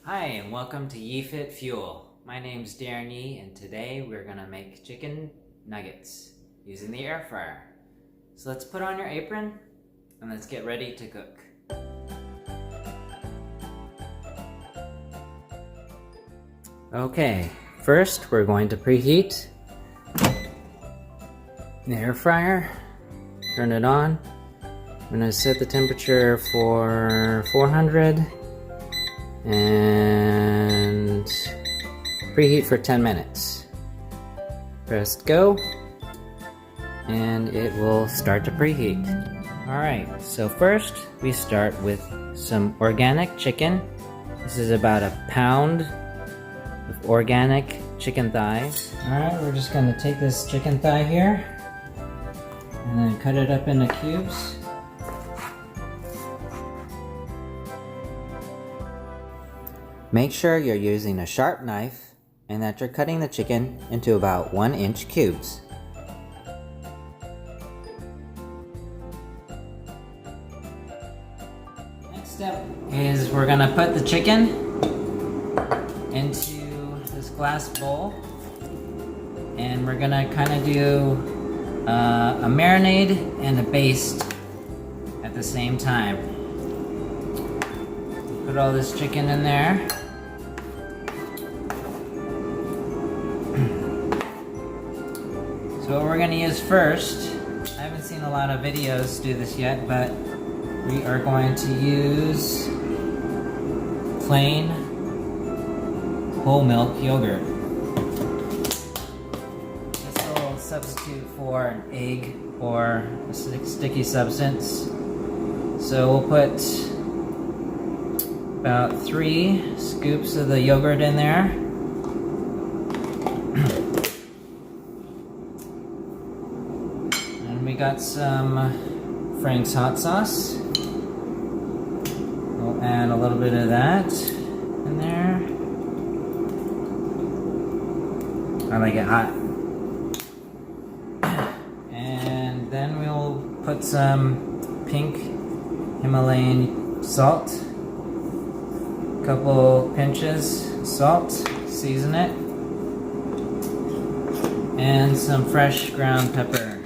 Hi, and welcome to Yee Fit Fuel. My name's Darren Yee, and today we're gonna make chicken nuggets using the air fryer. So let's put on your apron and let's get ready to cook. Okay, first we're going to preheat the air fryer. Turn it on. I'm gonna set the temperature for 400 and preheat for 10 minutes. Press go and it will start to preheat. Alright, so first we start with some organic chicken. This is about a pound of organic chicken thighs. Alright, we're just going to take this chicken thigh here and then cut it up into cubes. Make sure you're using a sharp knife and that you're cutting the chicken into about 1-inch cubes. Next step is we're going to put the chicken into this glass bowl and we're going to kind of do a marinade and a baste at the same time. Put all this chicken in there. So what we're going to use first, I haven't seen a lot of videos do this yet, but we are going to use plain whole milk yogurt. This will substitute for an egg or a sticky substance. So we'll put about 3 scoops of the yogurt in there. And we got some Frank's hot sauce. We'll add a little bit of that in there. I like it hot. And then we'll put some pink Himalayan salt. Couple pinches salt, season it, and some fresh ground pepper,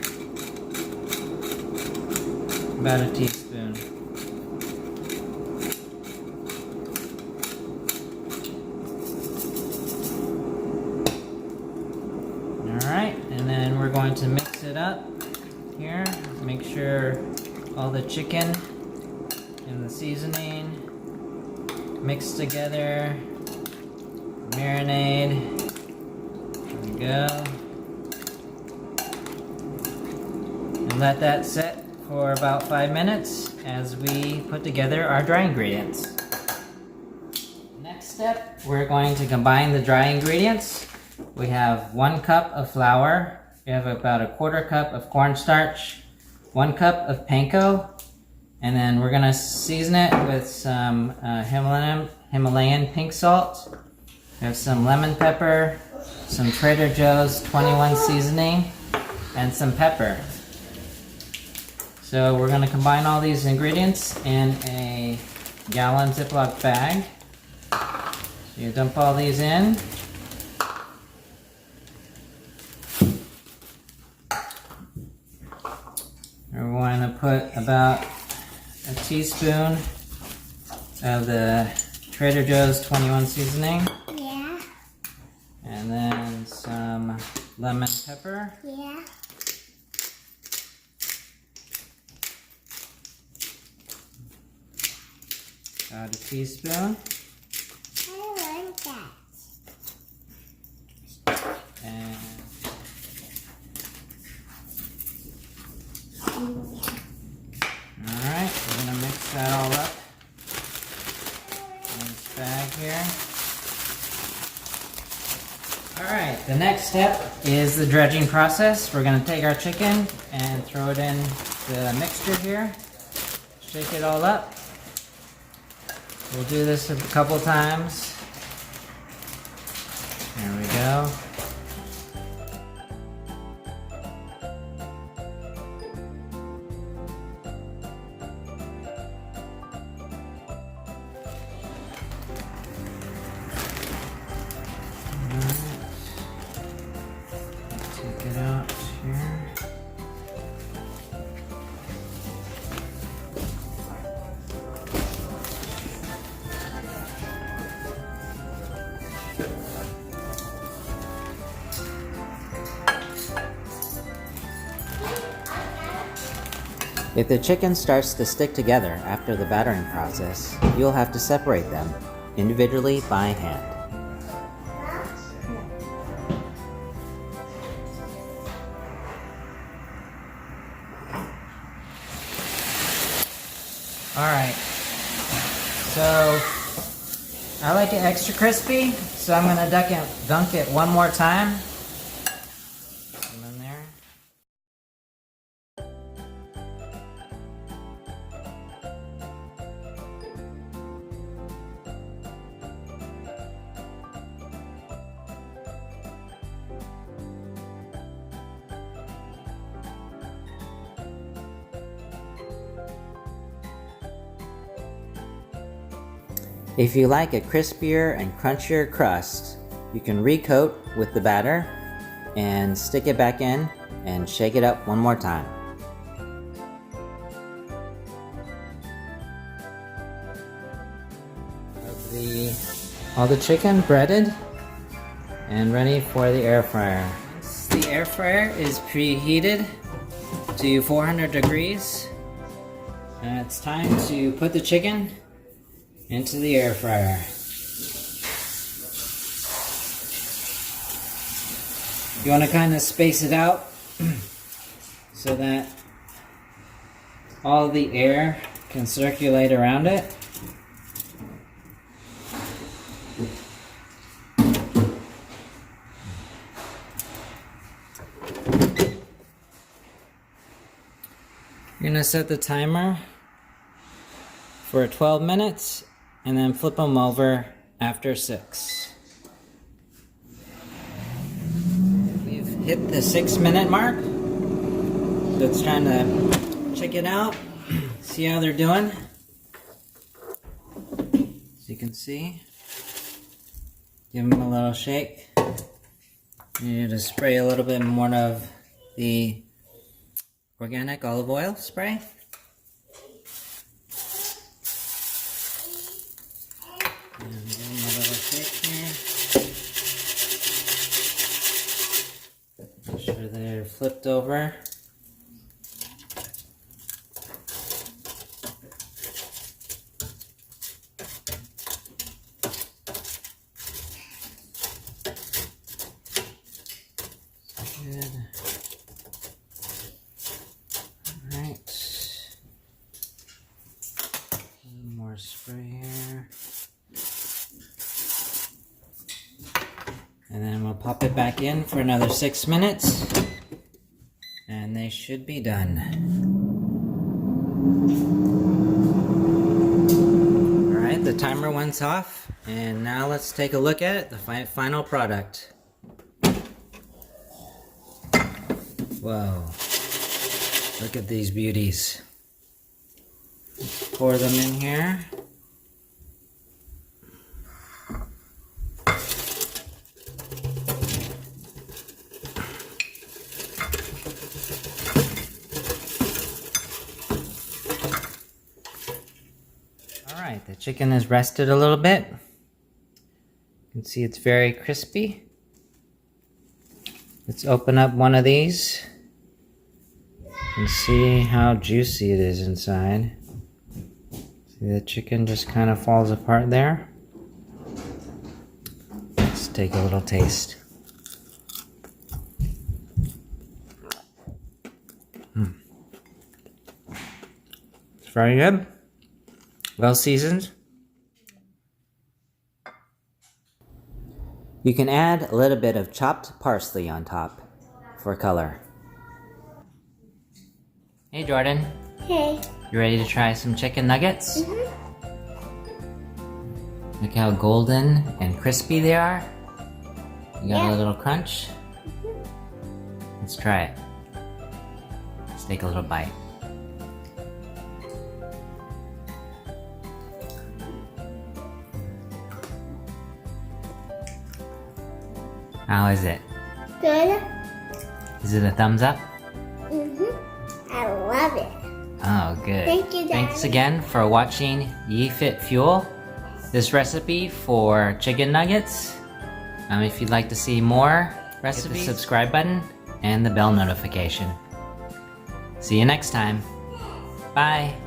about a teaspoon. Alright, and then we're going to mix it up here. Make sure all the chicken and the seasoning mix together, marinade, there we go, and let that set for about 5 minutes as we put together our dry ingredients. Next step, we're going to combine the dry ingredients. We have 1 cup of flour, we have about a 1/4 cup of cornstarch, 1 cup of panko, and then we're gonna season it with some Himalayan pink salt. We have some lemon pepper, some Trader Joe's 21 seasoning, and some pepper. So we're gonna combine all these ingredients in a gallon Ziploc bag. So you dump all these in. We're going to put about a teaspoon of the Trader Joe's 21 seasoning. Yeah. And then some lemon pepper. Yeah. About a teaspoon. I like that. And alright, we're going to mix that all up in this bag here. Alright, the next step is the dredging process. We're going to take our chicken and throw it in the mixture here. Shake it all up. We'll do this a couple times. There we go. If the chicken starts to stick together after the battering process, you'll have to separate them individually by hand. Alright, so I like it extra crispy, so I'm going to dunk it one more time. And in there. If you like a crispier and crunchier crust, you can recoat with the batter and stick it back in and shake it up one more time. All the chicken breaded and ready for the air fryer. Once the air fryer is preheated to 400 degrees, and it's time to put the chicken into the air fryer. You want to kind of space it out so that all the air can circulate around it. You're going to set the timer for 12 minutes and then flip them over after 6. We've hit the 6-minute mark. Let's try to check it out, see how they're doing. As you can see, give them a little shake. You need to spray a little bit more of the organic olive oil spray. And give them a little shake here. Make sure they're flipped over. Good. Alright. A little more spray here. And then we'll pop it back in for another 6 minutes. And they should be done. Alright, the timer went off. And now let's take a look at it, the final product. Whoa. Look at these beauties. Let's pour them in here. Alright, the chicken is rested a little bit. You can see it's very crispy. Let's open up one of these and see how juicy it is inside. See, the chicken just kind of falls apart there. Let's take a little taste. It's very good. Well seasoned. You can add a little bit of chopped parsley on top for color. Hey Jordan. Hey. You ready to try some chicken nuggets? Mm-hmm. Look how golden and crispy they are. You got a little crunch? Mm-hmm. Let's try it. Let's take a little bite. How is it? Good. Is it a thumbs up? Mm-hmm. I love it. Oh, good. Thank you, Daddy. Thanks again for watching Yee Fit Fuel. This recipe for chicken nuggets. If you'd like to see more recipes, hit the subscribe button and the bell notification. See you next time. Bye.